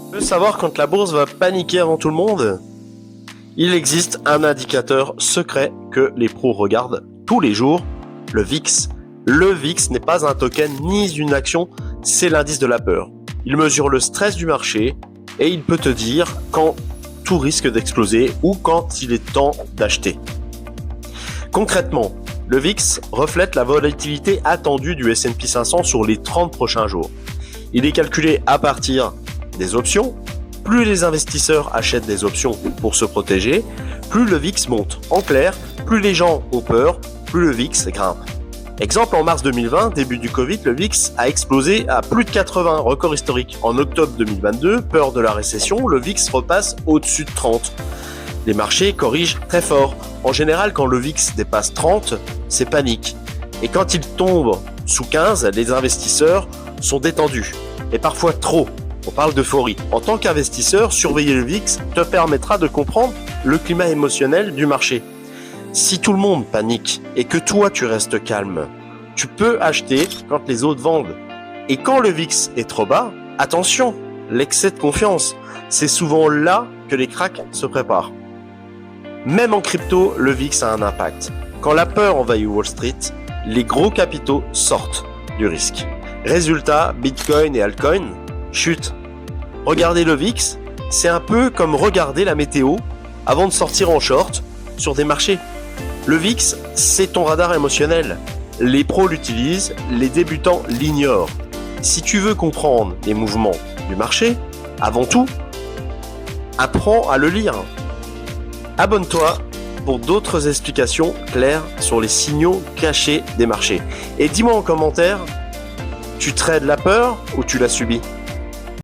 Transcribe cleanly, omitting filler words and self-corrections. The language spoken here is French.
Tu veux savoir quand la bourse va paniquer avant tout le monde? Il existe un indicateur secret que les pros regardent tous les jours, le VIX. Le VIX n'est pas un token ni une action, c'est l'indice de la peur. Il mesure le stress du marché et il peut te dire quand tout risque d'exploser ou quand il est temps d'acheter. Concrètement, le VIX reflète la volatilité attendue du S&P 500 sur les 30 prochains jours. Il est calculé à partir des options. Plus les investisseurs achètent des options pour se protéger, plus le VIX monte. En clair, plus les gens ont peur, plus le VIX grimpe. Exemple, en mars 2020, début du Covid, le VIX a explosé à plus de 80, record historique. En octobre 2022, peur de la récession, le VIX repasse au-dessus de 30. Les marchés corrigent très fort. En général, quand le VIX dépasse 30, c'est panique. Et quand il tombe sous 15, les investisseurs sont détendus. Et parfois trop. On parle d'euphorie. En tant qu'investisseur, surveiller le VIX te permettra de comprendre le climat émotionnel du marché. Si tout le monde panique et que toi tu restes calme, tu peux acheter quand les autres vendent. Et quand le VIX est trop bas, attention, l'excès de confiance, c'est souvent là que les cracks se préparent. Même en crypto, le VIX a un impact. Quand la peur envahit Wall Street, les gros capitaux sortent du risque. Résultat, Bitcoin et altcoins chutent. Regarder le VIX, c'est un peu comme regarder la météo avant de sortir en short sur des marchés. Le VIX, c'est ton radar émotionnel. Les pros l'utilisent, les débutants l'ignorent. Si tu veux comprendre les mouvements du marché, avant tout, apprends à le lire. Abonne-toi pour d'autres explications claires sur les signaux cachés des marchés. Et dis-moi en commentaire, tu trades la peur ou tu l'as subie ?